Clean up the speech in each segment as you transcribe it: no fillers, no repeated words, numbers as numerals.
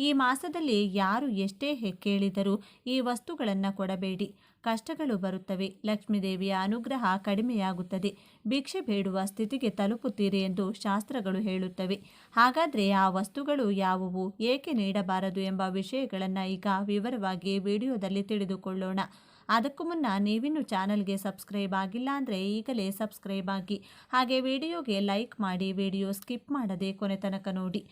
ಈ ಮಾಸದಲ್ಲಿ ಯಾರು ಎಷ್ಟೇ ಕೇಳಿದರೂ ಈ ವಸ್ತುಗಳನ್ನು ಕೊಡಬೇಡಿ. ಕಷ್ಟಗಳು ಬರುತ್ತವೆ, ಲಕ್ಷ್ಮೀದೇವಿಯ ಅನುಗ್ರಹ ಕಡಿಮೆಯಾಗುತ್ತದೆ, ಭಿಕ್ಷೆ ಬೇಡುವ ಸ್ಥಿತಿಗೆ ತಲುಪುತ್ತೀರಿ ಎಂದು ಶಾಸ್ತ್ರಗಳು ಹೇಳುತ್ತವೆ. ಹಾಗಾದರೆ ಆ ವಸ್ತುಗಳು ಯಾವುವು, ಏಕೆ ನೀಡಬಾರದು ಎಂಬ ವಿಷಯಗಳನ್ನು ಈಗ ವಿವರವಾಗಿ ವಿಡಿಯೋದಲ್ಲಿ ತಿಳಿದುಕೊಳ್ಳೋಣ. ಅದಕ್ಕೂ ಮುನ್ನ ನೀವಿನ್ನೂ ಚಾನಲ್ಗೆ ಸಬ್ಸ್ಕ್ರೈಬ್ ಆಗಿಲ್ಲ ಅಂದರೆ ಈಗಲೇ ಸಬ್ಸ್ಕ್ರೈಬ್ ಆಗಿ, ಹಾಗೆ ವಿಡಿಯೋಗೆ ಲೈಕ್ ಮಾಡಿ, ವಿಡಿಯೋ ಸ್ಕಿಪ್ ಮಾಡದೆ ಕೊನೆ ತನಕ ನೋಡಿ.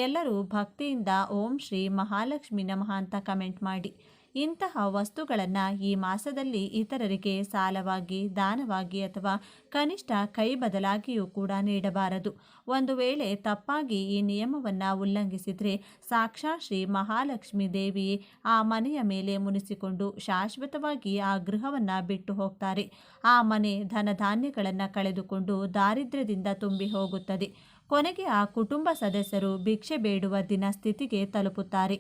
ಎಲ್ಲರೂ ಭಕ್ತಿಯಿಂದ ಓಂ ಶ್ರೀ ಮಹಾಲಕ್ಷ್ಮಿ ನಮಃ ಅಂತ ಕಮೆಂಟ್ ಮಾಡಿ. ಇಂತಹ ವಸ್ತುಗಳನ್ನು ಈ ಮಾಸದಲ್ಲಿ ಇತರರಿಗೆ ಸಾಲವಾಗಿ, ದಾನವಾಗಿ ಅಥವಾ ಕನಿಷ್ಠ ಕೈ ಬದಲಾಗಿಯೂ ಕೂಡ ನೀಡಬಾರದು. ಒಂದು ವೇಳೆ ತಪ್ಪಾಗಿ ಈ ನಿಯಮವನ್ನು ಉಲ್ಲಂಘಿಸಿದರೆ ಸಾಕ್ಷಾತ್ ಶ್ರೀ ಮಹಾಲಕ್ಷ್ಮಿ ದೇವಿಯೇ ಆ ಮನೆಯ ಮೇಲೆ ಮುನಿಸಿಕೊಂಡು ಶಾಶ್ವತವಾಗಿ ಆ ಗೃಹವನ್ನು ಬಿಟ್ಟು ಹೋಗ್ತಾರೆ. ಆ ಮನೆ ಧನಧಾನ್ಯಗಳನ್ನು ಕಳೆದುಕೊಂಡು ದಾರಿದ್ರ್ಯದಿಂದ ತುಂಬಿ ಹೋಗುತ್ತದೆ. ಕೊನೆಗೆ ಆ ಕುಟುಂಬ ಸದಸ್ಯರು ಭಿಕ್ಷೆ ಬೇಡುವ ದಿನ ಸ್ಥಿತಿಗೆ ತಲುಪುತ್ತಾರೆ.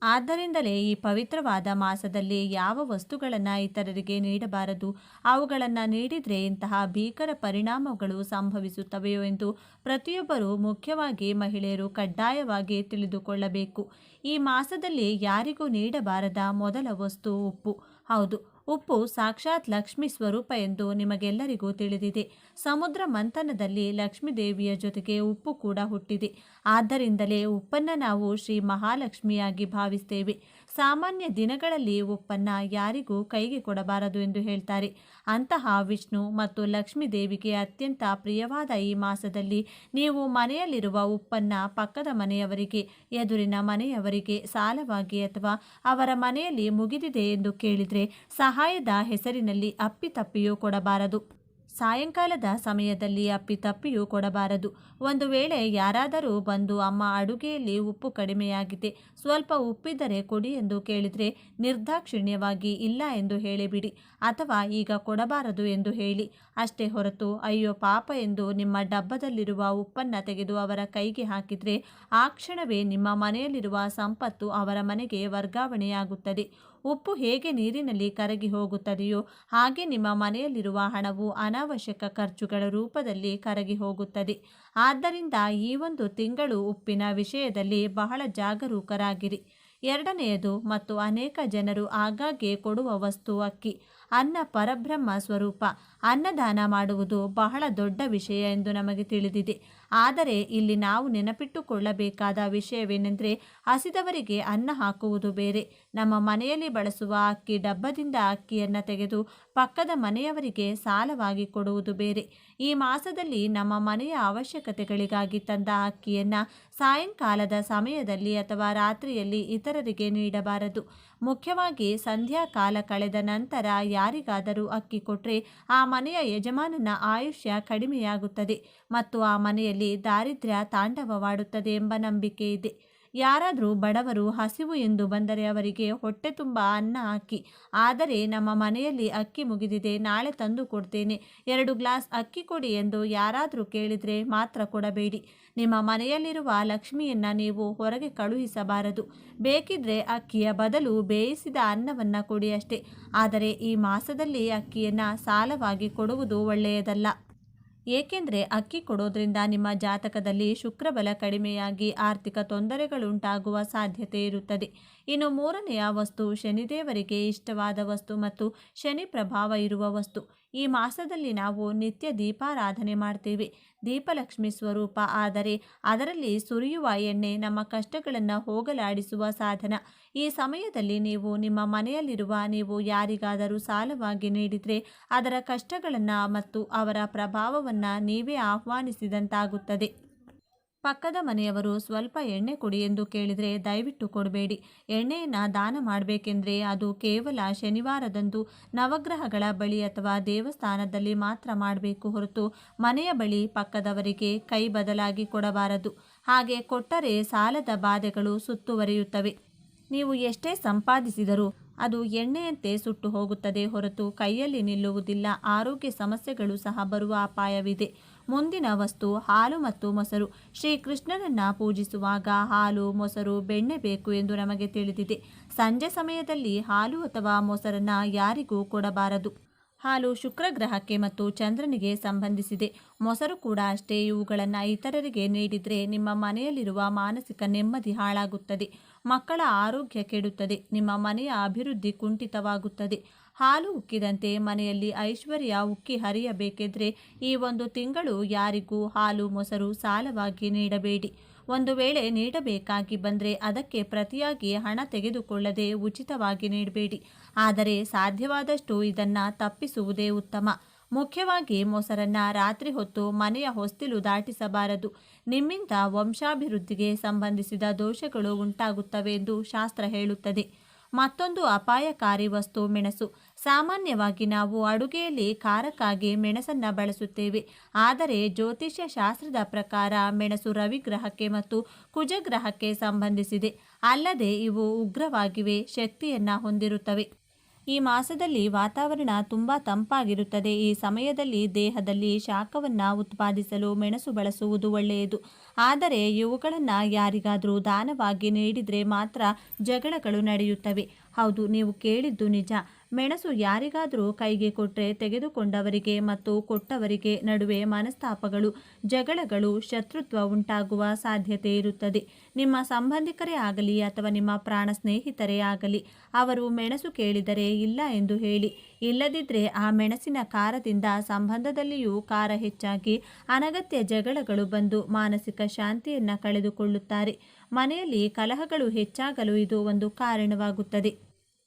ಆದ್ದರಿಂದಲೇ ಈ ಪವಿತ್ರವಾದ ಮಾಸದಲ್ಲಿ ಯಾವ ವಸ್ತುಗಳನ್ನು ಇತರರಿಗೆ ನೀಡಬಾರದು, ಅವುಗಳನ್ನು ನೀಡಿದರೆ ಇಂತಹ ಭೀಕರ ಪರಿಣಾಮಗಳು ಸಂಭವಿಸುತ್ತವೆಯೋ ಎಂದು ಪ್ರತಿಯೊಬ್ಬರೂ, ಮುಖ್ಯವಾಗಿ ಮಹಿಳೆಯರು ಕಡ್ಡಾಯವಾಗಿ ತಿಳಿದುಕೊಳ್ಳಬೇಕು. ಈ ಮಾಸದಲ್ಲಿ ಯಾರಿಗೂ ನೀಡಬಾರದ ಮೊದಲ ವಸ್ತು ಉಪ್ಪು. ಹೌದು, ಉಪ್ಪು ಸಾಕ್ಷಾತ್ ಲಕ್ಷ್ಮಿ ಸ್ವರೂಪ ಎಂದು ನಿಮಗೆಲ್ಲರಿಗೂ ತಿಳಿದಿದೆ. ಸಮುದ್ರ ಮಂಥನದಲ್ಲಿ ಲಕ್ಷ್ಮೀ ದೇವಿಯ ಜೊತೆಗೆ ಉಪ್ಪು ಕೂಡ ಹುಟ್ಟಿದೆ. ಆದ್ದರಿಂದಲೇ ಉಪ್ಪನ್ನು ನಾವು ಶ್ರೀ ಮಹಾಲಕ್ಷ್ಮಿಯಾಗಿ ಭಾವಿಸ್ತೇವೆ. ಸಾಮಾನ್ಯ ದಿನಗಳಲ್ಲಿ ಉಪ್ಪನ್ನು ಯಾರಿಗೂ ಕೈಗೆ ಕೊಡಬಾರದು ಎಂದು ಹೇಳ್ತಾರೆ. ಅಂತಹ ವಿಷ್ಣು ಮತ್ತು ಲಕ್ಷ್ಮೀ ದೇವಿಗೆ ಅತ್ಯಂತ ಪ್ರಿಯವಾದ ಈ ಮಾಸದಲ್ಲಿ ನೀವು ಮನೆಯಲ್ಲಿರುವ ಉಪ್ಪನ್ನು ಪಕ್ಕದ ಮನೆಯವರಿಗೆ, ಎದುರಿನ ಮನೆಯವರಿಗೆ ಸಾಲವಾಗಿ ಅಥವಾ ಅವರ ಮನೆಯಲ್ಲಿ ಮುಗಿದಿದೆ ಎಂದು ಕೇಳಿದರೆ ಸಹಾಯದ ಹೆಸರಿನಲ್ಲಿ ಅಪ್ಪಿತಪ್ಪಿಯೂ ಕೊಡಬಾರದು. ಸಾಯಂಕಾಲದ ಸಮಯದಲ್ಲಿ ಅಪ್ಪಿತಪ್ಪಿಯೂ ಕೊಡಬಾರದು. ಒಂದು ವೇಳೆ ಯಾರಾದರೂ ಬಂದು ಅಮ್ಮ ಅಡುಗೆಯಲ್ಲಿ ಉಪ್ಪು ಕಡಿಮೆಯಾಗಿದೆ, ಸ್ವಲ್ಪ ಉಪ್ಪಿದ್ದರೆ ಕೊಡಿ ಎಂದು ಕೇಳಿದರೆ ನಿರ್ದಾಕ್ಷಿಣ್ಯವಾಗಿ ಇಲ್ಲ ಎಂದು ಹೇಳಿಬಿಡಿ, ಅಥವಾ ಈಗ ಕೊಡಬಾರದು ಎಂದು ಹೇಳಿ. ಅಷ್ಟೇ ಹೊರತು ಅಯ್ಯೋ ಪಾಪ ಎಂದು ನಿಮ್ಮ ಡಬ್ಬದಲ್ಲಿರುವ ಉಪ್ಪನ್ನು ತೆಗೆದು ಅವರ ಕೈಗೆ ಹಾಕಿದರೆ ಆ ಕ್ಷಣವೇ ನಿಮ್ಮ ಮನೆಯಲ್ಲಿರುವ ಸಂಪತ್ತು ಅವರ ಮನೆಗೆ ವರ್ಗಾವಣೆಯಾಗುತ್ತದೆ. ಉಪ್ಪು ಹೇಗೆ ನೀರಿನಲ್ಲಿ ಕರಗಿ ಹೋಗುತ್ತದೆಯೋ ಹಾಗೆ ನಿಮ್ಮ ಮನೆಯಲ್ಲಿರುವ ಹಣವು ಅನಾವಶ್ಯಕ ಖರ್ಚುಗಳ ರೂಪದಲ್ಲಿ ಕರಗಿ ಹೋಗುತ್ತದೆ. ಆದ್ದರಿಂದ ಈ ಒಂದು ತಿಂಗಳು ಉಪ್ಪಿನ ವಿಷಯದಲ್ಲಿ ಬಹಳ ಜಾಗರೂಕರಾಗಿರಿ. ಎರಡನೆಯದು ಮತ್ತು ಅನೇಕ ಜನರು ಆಗಾಗ್ಗೆ ಕೊಡುವ ವಸ್ತು ಅಕ್ಕಿ. ಅನ್ನ ಪರಬ್ರಹ್ಮ ಸ್ವರೂಪ. ಅನ್ನದಾನ ಮಾಡುವುದು ಬಹಳ ದೊಡ್ಡ ವಿಷಯ ಎಂದು ನಮಗೆ ತಿಳಿದಿದೆ. ಆದರೆ ಇಲ್ಲಿ ನಾವು ನೆನಪಿಟ್ಟುಕೊಳ್ಳಬೇಕಾದ ವಿಷಯವೇನೆಂದರೆ, ಹಸಿದವರಿಗೆ ಅನ್ನ ಹಾಕುವುದು ಬೇರೆ, ನಮ್ಮ ಮನೆಯಲ್ಲಿ ಬಳಸುವ ಅಕ್ಕಿ ಡಬ್ಬದಿಂದ ಅಕ್ಕಿಯನ್ನು ತೆಗೆದು ಪಕ್ಕದ ಮನೆಯವರಿಗೆ ಸಾಲವಾಗಿ ಕೊಡುವುದು ಬೇರೆ. ಈ ಮಾಸದಲ್ಲಿ ನಮ್ಮ ಮನೆಯ ಅವಶ್ಯಕತೆಗಳಿಗಾಗಿ ತಂದ ಅಕ್ಕಿಯನ್ನು ಸಾಯಂಕಾಲದ ಸಮಯದಲ್ಲಿ ಅಥವಾ ರಾತ್ರಿಯಲ್ಲಿ ಇತರರಿಗೆ ನೀಡಬಾರದು. ಮುಖ್ಯವಾಗಿ ಸಂಧ್ಯಾ ಕಾಲ ಕಳೆದ ನಂತರ ಯಾರಿಗಾದರೂ ಅಕ್ಕಿ ಕೊಟ್ಟರೆ ಆ ಮನೆಯ ಯಜಮಾನನ ಆಯುಷ್ಯ ಕಡಿಮೆಯಾಗುತ್ತದೆ ಮತ್ತು ಆ ಮನೆಯಲ್ಲಿ ದಾರಿದ್ರ್ಯ ತಾಂಡವವಾಡುತ್ತದೆ ಎಂಬ ನಂಬಿಕೆ ಇದೆ. ಯಾರಾದರೂ ಬಡವರು ಹಸಿವು ಎಂದು ಬಂದರೆ ಅವರಿಗೆ ಹೊಟ್ಟೆ ತುಂಬ ಅನ್ನ ಹಾಕಿ, ಆದರೆ ನಮ್ಮ ಮನೆಯಲ್ಲಿ ಅಕ್ಕಿ ಮುಗಿದಿದೆ, ನಾಳೆ ತಂದು ಕೊಡ್ತೇನೆ, 2 ಗ್ಲಾಸ್ ಅಕ್ಕಿ ಕೊಡಿ ಎಂದು ಯಾರಾದರೂ ಕೇಳಿದರೆ ಮಾತ್ರ ಕೊಡಬೇಡಿ. ನಿಮ್ಮ ಮನೆಯಲ್ಲಿರುವ ಲಕ್ಷ್ಮಿಯನ್ನು ನೀವು ಹೊರಗೆ ಕಳುಹಿಸಬಾರದು. ಬೇಕಿದ್ರೆ ಅಕ್ಕಿಯ ಬದಲು ಬೇಯಿಸಿದ ಅನ್ನವನ್ನು ಕೊಡಿ ಅಷ್ಟೇ. ಆದರೆ ಈ ಮಾಸದಲ್ಲಿ ಅಕ್ಕಿಯನ್ನು ಸಾಲವಾಗಿ ಕೊಡುವುದು ಒಳ್ಳೆಯದಲ್ಲ. ಏಕೆಂದರೆ ಅಕ್ಕಿ ಕೊಡೋದ್ರಿಂದ ನಿಮ್ಮ ಜಾತಕದಲ್ಲಿ ಶುಕ್ರಬಲ ಕಡಿಮೆಯಾಗಿ ಆರ್ಥಿಕ ತೊಂದರೆಗಳುಂಟಾಗುವ ಸಾಧ್ಯತೆ ಇರುತ್ತದೆ. ಇನ್ನು ಮೂರನೆಯ ವಸ್ತು ಶನಿದೇವರಿಗೆ ಇಷ್ಟವಾದ ವಸ್ತು ಮತ್ತು ಶನಿ ಪ್ರಭಾವ ಇರುವ ವಸ್ತು. ಈ ಮಾಸದಲ್ಲಿ ನಾವು ನಿತ್ಯ ದೀಪಾರಾಧನೆ ಮಾಡ್ತೇವೆ. ದೀಪಲಕ್ಷ್ಮಿ ಸ್ವರೂಪ, ಆದರೆ ಅದರಲ್ಲಿ ಸುರಿಯುವ ಎಣ್ಣೆ ನಮ್ಮ ಕಷ್ಟಗಳನ್ನು ಹೋಗಲಾಡಿಸುವ ಸಾಧನ. ಈ ಸಮಯದಲ್ಲಿ ನೀವು ನಿಮ್ಮ ಮನೆಯಲ್ಲಿರುವ ನೀವು ಯಾರಿಗಾದರೂ ಸಾಲವಾಗಿ ನೀಡಿದರೆ ಅದರ ಕಷ್ಟಗಳನ್ನು ಮತ್ತು ಅವರ ಪ್ರಭಾವವನ್ನು ನೀವೇ ಆಹ್ವಾನಿಸಿದಂತಾಗುತ್ತದೆ. ಪಕ್ಕದ ಮನೆಯವರು ಸ್ವಲ್ಪ ಎಣ್ಣೆ ಕೊಡಿ ಎಂದು ಕೇಳಿದರೆ ದಯವಿಟ್ಟು ಕೊಡಬೇಡಿ. ಎಣ್ಣೆಯನ್ನು ದಾನ ಮಾಡಬೇಕೆಂದರೆ ಅದು ಕೇವಲ ಶನಿವಾರದಂದು ನವಗ್ರಹಗಳ ಬಳಿ ಅಥವಾ ದೇವಸ್ಥಾನದಲ್ಲಿ ಮಾತ್ರ ಮಾಡಬೇಕು ಹೊರತು ಮನೆಯ ಬಳಿ ಪಕ್ಕದವರಿಗೆ ಕೈ ಬದಲಾಗಿ ಕೊಡಬಾರದು. ಹಾಗೆ ಕೊಟ್ಟರೆ ಸಾಲದ ಬಾಧೆಗಳು ಸುತ್ತುವರಿಯುತ್ತವೆ. ನೀವು ಎಷ್ಟೇ ಸಂಪಾದಿಸಿದರೂ ಅದು ಎಣ್ಣೆಯಂತೆ ಸುಟ್ಟು ಹೋಗುತ್ತದೆ ಹೊರತು ಕೈಯಲ್ಲಿ ನಿಲ್ಲುವುದಿಲ್ಲ. ಆರೋಗ್ಯ ಸಮಸ್ಯೆಗಳು ಸಹ ಬರುವ ಅಪಾಯವಿದೆ. ಮುಂದಿನ ವಸ್ತು ಹಾಲು ಮತ್ತು ಮೊಸರು. ಶ್ರೀಕೃಷ್ಣನನ್ನು ಪೂಜಿಸುವಾಗ ಹಾಲು, ಮೊಸರು, ಬೆಣ್ಣೆ ಬೇಕು ಎಂದು ನಮಗೆ ತಿಳಿದಿದೆ. ಸಂಜೆ ಸಮಯದಲ್ಲಿ ಹಾಲು ಅಥವಾ ಮೊಸರನ್ನು ಯಾರಿಗೂ ಕೊಡಬಾರದು. ಹಾಲು ಶುಕ್ರ ಗ್ರಹಕ್ಕೆ ಮತ್ತು ಚಂದ್ರನಿಗೆ ಸಂಬಂಧಿಸಿದೆ. ಮೊಸರು ಕೂಡ ಅಷ್ಟೇ. ಇವುಗಳನ್ನು ಇತರರಿಗೆ ನೀಡಿದರೆ ನಿಮ್ಮ ಮನೆಯಲ್ಲಿರುವ ಮಾನಸಿಕ ನೆಮ್ಮದಿ ಹಾಳಾಗುತ್ತದೆ, ಮಕ್ಕಳ ಆರೋಗ್ಯ ಕೆಡುತ್ತದೆ, ನಿಮ್ಮ ಮನೆಯ ಅಭಿವೃದ್ಧಿ ಕುಂಠಿತವಾಗುತ್ತದೆ. ಹಾಲು ಉಕ್ಕಿದಂತೆ ಮನೆಯಲ್ಲಿ ಐಶ್ವರ್ಯ ಉಕ್ಕಿ ಹರಿಯಬೇಕೆಂದರೆ ಈ ಒಂದು ತಿಂಗಳು ಯಾರಿಗೂ ಹಾಲು ಮೊಸರು ಸಾಲವಾಗಿ ನೀಡಬೇಡಿ. ಒಂದು ವೇಳೆ ನೀಡಬೇಕಾಗಿ ಬಂದರೆ ಅದಕ್ಕೆ ಪ್ರತಿಯಾಗಿ ಹಣ ತೆಗೆದುಕೊಳ್ಳದೆ ಉಚಿತವಾಗಿ ನೀಡಬೇಡಿ. ಆದರೆ ಸಾಧ್ಯವಾದಷ್ಟು ಇದನ್ನು ತಪ್ಪಿಸುವುದೇ ಉತ್ತಮ. ಮುಖ್ಯವಾಗಿ ಮೊಸರನ್ನ ರಾತ್ರಿ ಹೊತ್ತು ಮನೆಯ ಹೊಸ್ತಿಲು ದಾಟಿಸಬಾರದು. ನಿಮ್ಮಿಂದ ವಂಶಾಭಿವೃದ್ಧಿಗೆ ಸಂಬಂಧಿಸಿದ ದೋಷಗಳು ಉಂಟಾಗುತ್ತವೆ ಎಂದು ಶಾಸ್ತ್ರ ಹೇಳುತ್ತದೆ. ಮತ್ತೊಂದು ಅಪಾಯಕಾರಿ ವಸ್ತು ಮೆಣಸು. ಸಾಮಾನ್ಯವಾಗಿ ನಾವು ಅಡುಗೆಯಲ್ಲಿ ಖಾರಕ್ಕಾಗಿ ಮೆಣಸನ್ನು ಬಳಸುತ್ತೇವೆ. ಆದರೆ ಜ್ಯೋತಿಷ್ಯ ಶಾಸ್ತ್ರದ ಪ್ರಕಾರ ಮೆಣಸು ರವಿಗ್ರಹಕ್ಕೆ ಮತ್ತು ಕುಜಗ್ರಹಕ್ಕೆ ಸಂಬಂಧಿಸಿದೆ. ಅಲ್ಲದೆ ಇವು ಉಗ್ರವಾಗಿವೆ, ಶಕ್ತಿಯನ್ನು ಹೊಂದಿರುತ್ತವೆ. ಈ ಮಾಸದಲ್ಲಿ ವಾತಾವರಣ ತುಂಬ ತಂಪಾಗಿರುತ್ತದೆ. ಈ ಸಮಯದಲ್ಲಿ ದೇಹದಲ್ಲಿ ಶಾಖವನ್ನು ಉತ್ಪಾದಿಸಲು ಮೆಣಸು ಬಳಸುವುದು ಒಳ್ಳೆಯದು. ಆದರೆ ಇವುಗಳನ್ನು ಯಾರಿಗಾದರೂ ದಾನವಾಗಿ ನೀಡಿದರೆ ಮಾತ್ರ ಜಗಳಗಳು ನಡೆಯುತ್ತವೆ. ಹೌದು, ನೀವು ಕೇಳಿದ್ದು ನಿಜ. ಮೆಣಸು ಯಾರಿಗಾದರೂ ಕೈಗೆ ಕೊಟ್ಟರೆ ತೆಗೆದುಕೊಂಡವರಿಗೆ ಮತ್ತು ಕೊಟ್ಟವರಿಗೆ ನಡುವೆ ಮನಸ್ತಾಪಗಳು, ಜಗಳಗಳು, ಶತ್ರುತ್ವ ಉಂಟಾಗುವ ಸಾಧ್ಯತೆ ಇರುತ್ತದೆ. ನಿಮ್ಮ ಸಂಬಂಧಿಕರೇ ಆಗಲಿ ಅಥವಾ ನಿಮ್ಮ ಪ್ರಾಣ ಸ್ನೇಹಿತರೇ ಆಗಲಿ, ಅವರು ಮೆಣಸು ಕೇಳಿದರೆ ಇಲ್ಲ ಎಂದು ಹೇಳಿ. ಇಲ್ಲದಿದ್ದರೆ ಆ ಮೆಣಸಿನ ಖಾರದಿಂದ ಸಂಬಂಧದಲ್ಲಿಯೂ ಖಾರ ಹೆಚ್ಚಾಗಿ ಅನಗತ್ಯ ಜಗಳಗಳು ಬಂದು ಮಾನಸಿಕ ಶಾಂತಿಯನ್ನು ಕಳೆದುಕೊಳ್ಳುತ್ತಾರೆ. ಮನೆಯಲ್ಲಿ ಕಲಹಗಳು ಹೆಚ್ಚಾಗಲು ಇದು ಒಂದು ಕಾರಣವಾಗುತ್ತದೆ.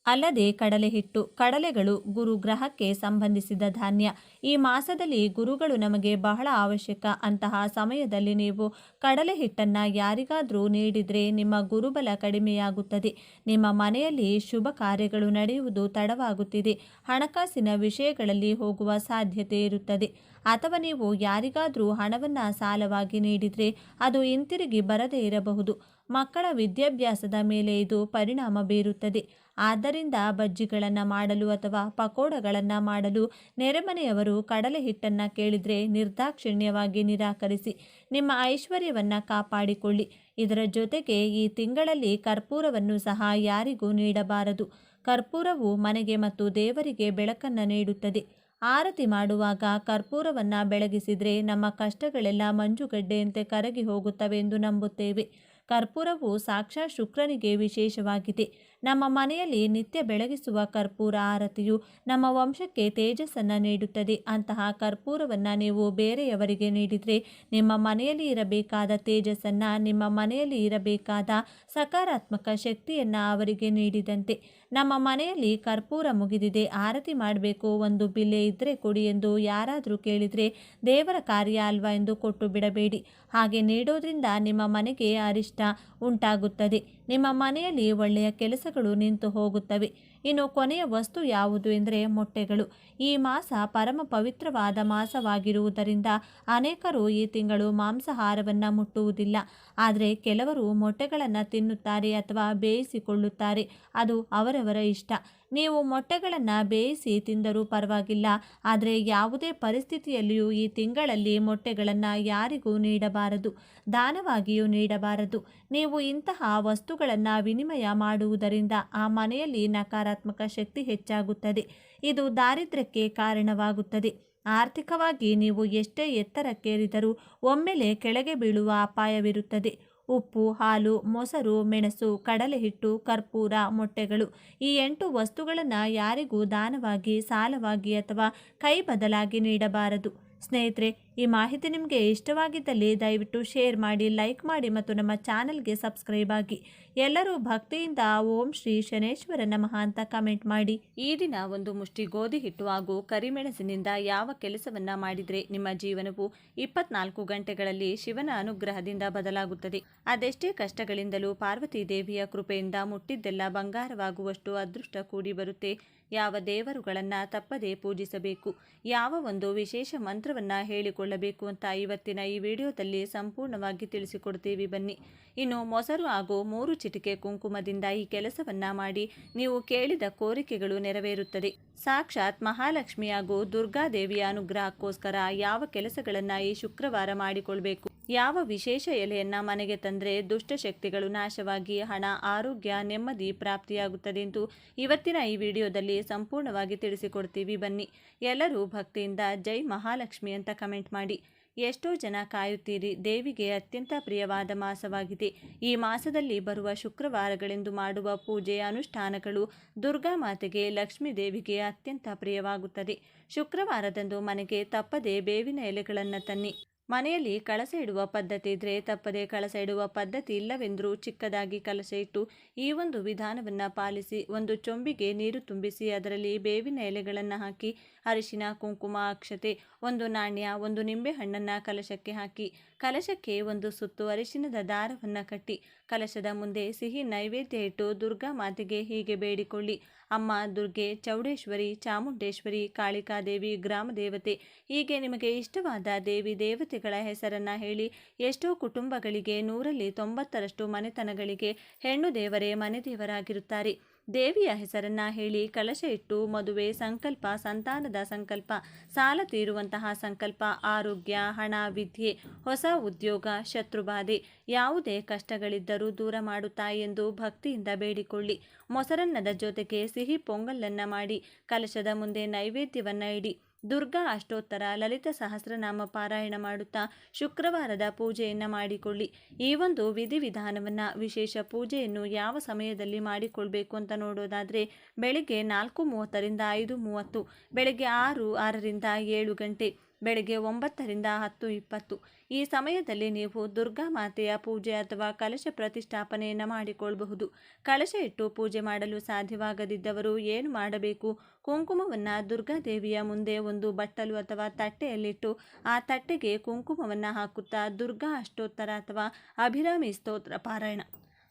ಅಲ್ಲದೆ ಕಡಲೆ ಹಿಟ್ಟು. ಕಡಲೆಗಳು ಗುರು ಗ್ರಹಕ್ಕೆ ಸಂಬಂಧಿಸಿದ ಧಾನ್ಯ. ಈ ಮಾಸದಲ್ಲಿ ಗುರುಗಳು ನಮಗೆ ಬಹಳ ಅವಶ್ಯಕ. ಅಂತಹ ಸಮಯದಲ್ಲಿ ನೀವು ಕಡಲೆ ಹಿಟ್ಟನ್ನು ಯಾರಿಗಾದರೂ ನೀಡಿದರೆ ನಿಮ್ಮ ಗುರುಬಲ ಕಡಿಮೆಯಾಗುತ್ತದೆ. ನಿಮ್ಮ ಮನೆಯಲ್ಲಿ ಶುಭ ಕಾರ್ಯಗಳು ನಡೆಯುವುದು ತಡವಾಗುತ್ತಿದೆ. ಹಣಕಾಸಿನ ವಿಷಯಗಳಲ್ಲಿ ಹೋಗುವ ಸಾಧ್ಯತೆ ಇರುತ್ತದೆ. ಅಥವಾ ನೀವು ಯಾರಿಗಾದರೂ ಹಣವನ್ನು ಸಾಲವಾಗಿ ನೀಡಿದರೆ ಅದು ಹಿಂತಿರುಗಿ ಬರದೇ ಇರಬಹುದು. ಮಕ್ಕಳ ವಿದ್ಯಾಭ್ಯಾಸದ ಮೇಲೆ ಇದು ಪರಿಣಾಮ ಬೀರುತ್ತದೆ. ಆದ್ದರಿಂದ ಬಜ್ಜಿಗಳನ್ನು ಮಾಡಲು ಅಥವಾ ಪಕೋಡಗಳನ್ನು ಮಾಡಲು ನೆರೆಮನೆಯವರು ಕಡಲೆ ಹಿಟ್ಟನ್ನು ಕೇಳಿದರೆ ನಿರ್ದಾಕ್ಷಿಣ್ಯವಾಗಿ ನಿರಾಕರಿಸಿ. ನಿಮ್ಮ ಐಶ್ವರ್ಯವನ್ನು ಕಾಪಾಡಿಕೊಳ್ಳಿ. ಇದರ ಜೊತೆಗೆ ಈ ತಿಂಗಳಲ್ಲಿ ಕರ್ಪೂರವನ್ನು ಸಹ ಯಾರಿಗೂ ನೀಡಬಾರದು. ಕರ್ಪೂರವು ಮನೆಗೆ ಮತ್ತು ದೇವರಿಗೆ ಬೆಳಕನ್ನು ನೀಡುತ್ತದೆ. ಆರತಿ ಮಾಡುವಾಗ ಕರ್ಪೂರವನ್ನು ಬೆಳಗಿಸಿದರೆ ನಮ್ಮ ಕಷ್ಟಗಳೆಲ್ಲ ಮಂಜುಗಡ್ಡೆಯಂತೆ ಕರಗಿ ಹೋಗುತ್ತವೆ ಎಂದು ನಂಬುತ್ತೇವೆ. ಕರ್ಪೂರವು ಸಾಕ್ಷಾತ್ ಶುಕ್ರನಿಗೆ ವಿಶೇಷವಾಗಿದೆ. ನಮ್ಮ ಮನೆಯಲ್ಲಿ ನಿತ್ಯ ಬೆಳಗಿಸುವ ಕರ್ಪೂರ ಆರತಿಯು ನಮ್ಮ ವಂಶಕ್ಕೆ ತೇಜಸ್ಸನ್ನು ನೀಡುತ್ತದೆ. ಅಂತಹ ಕರ್ಪೂರವನ್ನು ನೀವು ಬೇರೆಯವರಿಗೆ ನೀಡಿದರೆ ನಿಮ್ಮ ಮನೆಯಲ್ಲಿ ಇರಬೇಕಾದ ತೇಜಸ್ಸನ್ನು, ನಿಮ್ಮ ಮನೆಯಲ್ಲಿ ಇರಬೇಕಾದ ಸಕಾರಾತ್ಮಕ ಶಕ್ತಿಯನ್ನು ಅವರಿಗೆ ನೀಡಿದಂತೆ. ನಮ್ಮ ಮನೆಯಲ್ಲಿ ಕರ್ಪೂರ ಮುಗಿದಿದೆ, ಆರತಿ ಮಾಡಬೇಕು, ಒಂದು ಬಿಲ್ಲೆ ಇದ್ದರೆ ಕೊಡಿ ಎಂದು ಯಾರಾದರೂ ಕೇಳಿದರೆ ದೇವರ ಕಾರ್ಯ ಅಲ್ವಾ ಎಂದು ಕೊಟ್ಟು ಬಿಡಬೇಡಿ. ಹಾಗೆ ನೀಡೋದ್ರಿಂದ ನಿಮ್ಮ ಮನೆಗೆ ಅರಿಷ್ಟ ಉಂಟಾಗುತ್ತದೆ. ನಿಮ್ಮ ಮನೆಯಲ್ಲಿ ಒಳ್ಳೆಯ ಕೆಲಸಗಳು ನಿಂತು ಹೋಗುತ್ತವೆ. ಇನ್ನು ಕೊನೆಯ ವಸ್ತು ಯಾವುದು ಎಂದರೆ ಮೊಟ್ಟೆಗಳು. ಈ ಮಾಸ ಪರಮ ಪವಿತ್ರವಾದ ಮಾಸವಾಗಿರುವುದರಿಂದ ಅನೇಕರು ಈ ತಿಂಗಳು ಮಾಂಸಾಹಾರವನ್ನು ಮುಟ್ಟುವುದಿಲ್ಲ. ಆದರೆ ಕೆಲವರು ಮೊಟ್ಟೆಗಳನ್ನು ತಿನ್ನುತ್ತಾರೆ ಅಥವಾ ಬೇಯಿಸಿಕೊಳ್ಳುತ್ತಾರೆ. ಅದು ಅವರವರ ಇಷ್ಟ. ನೀವು ಮೊಟ್ಟೆಗಳನ್ನು ಬೇಯಿಸಿ ತಿಂದರೂ ಪರವಾಗಿಲ್ಲ. ಆದರೆ ಯಾವುದೇ ಪರಿಸ್ಥಿತಿಯಲ್ಲಿಯೂ ಈ ತಿಂಗಳಲ್ಲಿ ಮೊಟ್ಟೆಗಳನ್ನು ಯಾರಿಗೂ ನೀಡಬಾರದು, ದಾನವಾಗಿಯೂ ನೀಡಬಾರದು. ನೀವು ಇಂತಹ ವಸ್ತುಗಳನ್ನು ವಿನಿಮಯ ಮಾಡುವುದರಿಂದ ಆ ಮನೆಯಲ್ಲಿ ನಕಾರಾತ್ಮಕ ಶಕ್ತಿ ಹೆಚ್ಚಾಗುತ್ತದೆ. ಇದು ದಾರಿದ್ರ್ಯಕ್ಕೆ ಕಾರಣವಾಗುತ್ತದೆ. ಆರ್ಥಿಕವಾಗಿ ನೀವು ಎಷ್ಟೇ ಎತ್ತರಕ್ಕೇರಿದರೂ ಒಮ್ಮೆಲೆ ಕೆಳಗೆ ಬೀಳುವ ಅಪಾಯವಿರುತ್ತದೆ. ಉಪ್ಪು, ಹಾಲು, ಮೊಸರು, ಮೆಣಸು, ಕಡಲೆ ಹಿಟ್ಟು, ಕರ್ಪೂರ, ಮೊಟ್ಟೆಗಳು ಈ 8 ವಸ್ತುಗಳನ್ನು ಯಾರಿಗೂ ದಾನವಾಗಿ, ಸಾಲವಾಗಿ ಅಥವಾ ಕೈ ಬದಲಾಗಿ ನೀಡಬಾರದು. ಸ್ನೇಹಿತರೆ, ಈ ಮಾಹಿತಿ ನಿಮಗೆ ಇಷ್ಟವಾಗಿದ್ದಲ್ಲಿ ದಯವಿಟ್ಟು ಶೇರ್ ಮಾಡಿ, ಲೈಕ್ ಮಾಡಿ ಮತ್ತು ನಮ್ಮ ಚಾನಲ್ಗೆ ಸಬ್ಸ್ಕ್ರೈಬ್ ಆಗಿ. ಎಲ್ಲರೂ ಭಕ್ತಿಯಿಂದ ಓಂ ಶ್ರೀ ಶನೇಶ್ವರ ನಮಃ ಅಂತ ಕಮೆಂಟ್ ಮಾಡಿ. ಈ ದಿನ ಒಂದು ಮುಷ್ಟಿ ಗೋಧಿ ಹಿಟ್ಟು ಹಾಗೂ ಕರಿಮೆಣಸಿನಿಂದ ಯಾವ ಕೆಲಸವನ್ನ ಮಾಡಿದರೆ ನಿಮ್ಮ ಜೀವನವು 24 ಗಂಟೆಗಳಲ್ಲಿ ಶಿವನ ಅನುಗ್ರಹದಿಂದ ಬದಲಾಗುತ್ತದೆ. ಅದೆಷ್ಟೇ ಕಷ್ಟಗಳಿಂದಲೂ ಪಾರ್ವತಿ ದೇವಿಯ ಕೃಪೆಯಿಂದ ಮುಟ್ಟಿದ್ದೆಲ್ಲ ಬಂಗಾರವಾಗುವಷ್ಟು ಅದೃಷ್ಟ ಕೂಡಿ ಬರುತ್ತೆ. ಯಾವ ದೇವರುಗಳನ್ನು ತಪ್ಪದೇ ಪೂಜಿಸಬೇಕು, ಯಾವ ಒಂದು ವಿಶೇಷ ಮಂತ್ರವನ್ನು ಹೇಳಿಕೊಳ್ಳಬೇಕು ಅಂತ ಇವತ್ತಿನ ಈ ವಿಡಿಯೋದಲ್ಲಿ ಸಂಪೂರ್ಣವಾಗಿ ತಿಳಿಸಿಕೊಡ್ತೀವಿ. ಬನ್ನಿ. ಇನ್ನು ಮೊಸರು ಹಾಗೂ 3 ಚಿಟಿಕೆ ಕುಂಕುಮದಿಂದ ಈ ಕೆಲಸವನ್ನ ಮಾಡಿ ನೀವು ಕೇಳಿದ ಕೋರಿಕೆಗಳು ನೆರವೇರುತ್ತದೆ. ಸಾಕ್ಷಾತ್ ಮಹಾಲಕ್ಷ್ಮಿ ಹಾಗೂ ದುರ್ಗಾದೇವಿಯ ಅನುಗ್ರಹಕ್ಕೋಸ್ಕರ ಯಾವ ಕೆಲಸಗಳನ್ನು ಈ ಶುಕ್ರವಾರ ಮಾಡಿಕೊಳ್ಬೇಕು ಯಾವ ವಿಶೇಷ ಎಲೆಯನ್ನು ಮನೆಗೆ ತಂದರೆ ದುಷ್ಟಶಕ್ತಿಗಳು ನಾಶವಾಗಿ ಹಣ, ಆರೋಗ್ಯ, ನೆಮ್ಮದಿ ಪ್ರಾಪ್ತಿಯಾಗುತ್ತದೆ ಎಂದು ಇವತ್ತಿನ ಈ ವಿಡಿಯೋದಲ್ಲಿ ಸಂಪೂರ್ಣವಾಗಿ ತಿಳಿಸಿಕೊಡ್ತೀವಿ. ಬನ್ನಿ, ಎಲ್ಲರೂ ಭಕ್ತಿಯಿಂದ ಜೈ ಮಹಾಲಕ್ಷ್ಮಿ ಅಂತ ಕಮೆಂಟ್ ಮಾಡಿ. ಎಷ್ಟೋ ಜನ ಕಾಯುತ್ತೀರಿ. ದೇವಿಗೆ ಅತ್ಯಂತ ಪ್ರಿಯವಾದ ಮಾಸವಾಗಿದೆ. ಈ ಮಾಸದಲ್ಲಿ ಬರುವ ಶುಕ್ರವಾರಗಳೆಂದು ಮಾಡುವ ಪೂಜೆ ಅನುಷ್ಠಾನಗಳು ದುರ್ಗಾ ಮಾತೆಗೆ, ಲಕ್ಷ್ಮೀ ದೇವಿಗೆ ಅತ್ಯಂತ ಪ್ರಿಯವಾಗುತ್ತದೆ. ಶುಕ್ರವಾರದಂದು ಮನೆಗೆ ತಪ್ಪದೆ ಬೇವಿನ ಎಲೆಗಳನ್ನು ತನ್ನಿ. ಮನೆಯಲ್ಲಿ ಕಳಸ ಇಡುವ ಪದ್ಧತಿ ಇದ್ದರೆ ತಪ್ಪದೆ ಕಳಸ ಇಡುವ ಪದ್ಧತಿ ಇಲ್ಲವೆಂದರೂ ಚಿಕ್ಕದಾಗಿ ಕಲಶ ಇಟ್ಟು ಈ ಒಂದು ವಿಧಾನವನ್ನು ಪಾಲಿಸಿ. ಒಂದು ಚೊಂಬಿಗೆ ನೀರು ತುಂಬಿಸಿ ಅದರಲ್ಲಿ ಬೇವಿನ ಎಲೆಗಳನ್ನು ಹಾಕಿ ಅರಿಶಿನ, ಕುಂಕುಮ, ಅಕ್ಷತೆ, ಒಂದು ನಾಣ್ಯ, ಒಂದು ನಿಂಬೆಹಣ್ಣನ್ನು ಕಲಶಕ್ಕೆ ಹಾಕಿ ಕಲಶಕ್ಕೆ ಒಂದು ಸುತ್ತು ಅರಿಶಿನದ ದಾರವನ್ನು ಕಟ್ಟಿ ಕಲಶದ ಮುಂದೆ ಸಿಹಿ ನೈವೇದ್ಯ ಇಟ್ಟು ದುರ್ಗಾ ಮಾತೆಗೆ ಹೀಗೆ ಬೇಡಿಕೊಳ್ಳಿ. ಅಮ್ಮ ದುರ್ಗೆ, ಚೌಡೇಶ್ವರಿ, ಚಾಮುಂಡೇಶ್ವರಿ, ಕಾಳಿಕಾದೇವಿ, ಗ್ರಾಮ ದೇವತೆ, ಹೀಗೆ ನಿಮಗೆ ಇಷ್ಟವಾದ ದೇವಿ ದೇವತೆಗಳ ಹೆಸರನ್ನು ಹೇಳಿ. ಎಷ್ಟೋ ಕುಟುಂಬಗಳಿಗೆ 100ರಲ್ಲಿ 90ರಷ್ಟು ಮನೆತನಗಳಿಗೆ ಹೆಣ್ಣು ದೇವರೇ ಮನೆ ದೇವರಾಗಿರುತ್ತಾರೆ. ದೇವಿಯ ಹೆಸರನ್ನ ಹೇಳಿ ಕಲಶ ಇಟ್ಟು ಮದುವೆ ಸಂಕಲ್ಪ, ಸಂತಾನದ ಸಂಕಲ್ಪ, ಸಾಲ ತೀರುವಂತಹ ಸಂಕಲ್ಪ, ಆರೋಗ್ಯ, ಹಣ, ವಿದ್ಯೆ, ಹೊಸ ಉದ್ಯೋಗ, ಶತ್ರುಬಾಧೆ, ಯಾವುದೇ ಕಷ್ಟಗಳಿದ್ದರೂ ದೂರ ಮಾಡುತ್ತಾ ಎಂದು ಭಕ್ತಿಯಿಂದ ಬೇಡಿಕೊಳ್ಳಿ. ಮೊಸರನ್ನದ ಜೊತೆಗೆ ಸಿಹಿ ಪೊಂಗಲನ್ನು ಮಾಡಿ ಕಲಶದ ಮುಂದೆ ನೈವೇದ್ಯವನ್ನು ಇಡಿ. ದುರ್ಗಾ ಅಷ್ಟೋತ್ತರ, ಲಲಿತ ಸಹಸ್ರನಾಮ ಪಾರಾಯಣ ಮಾಡುತ್ತಾ ಶುಕ್ರವಾರದ ಪೂಜೆಯನ್ನು ಮಾಡಿಕೊಳ್ಳಿ. ಈ ಒಂದು ವಿಧಿವಿಧಾನವನ್ನು, ವಿಶೇಷ ಪೂಜೆಯನ್ನು ಯಾವ ಸಮಯದಲ್ಲಿ ಮಾಡಿಕೊಳ್ಬೇಕು ಅಂತ ನೋಡೋದಾದರೆ ಬೆಳಿಗ್ಗೆ 4:30ರಿಂದ 5:30, ಬೆಳಗ್ಗೆ 6ರಿಂದ 7 ಗಂಟೆ, ಬೆಳಗ್ಗೆ 9ರಿಂದ 10:20. ಈ ಸಮಯದಲ್ಲಿ ನೀವು ದುರ್ಗಾ ಮಾತೆಯ ಪೂಜೆ ಅಥವಾ ಕಲಶ ಪ್ರತಿಷ್ಠಾಪನೆಯನ್ನು ಮಾಡಿಕೊಳ್ಳಬಹುದು. ಕಲಶ ಇಟ್ಟು ಪೂಜೆ ಮಾಡಲು ಸಾಧ್ಯವಾಗದಿದ್ದವರು ಏನು ಮಾಡಬೇಕು? ಕುಂಕುಮವನ್ನು ದುರ್ಗಾದೇವಿಯ ಮುಂದೆ ಒಂದು ಬಟ್ಟಲು ಅಥವಾ ತಟ್ಟೆಯಲ್ಲಿಟ್ಟು ಆ ತಟ್ಟೆಗೆ ಕುಂಕುಮವನ್ನು ಹಾಕುತ್ತಾ ದುರ್ಗಾ ಅಷ್ಟೋತ್ತರ ಅಥವಾ ಅಭಿರಾಮಿ ಸ್ತೋತ್ರ ಪಾರಾಯಣ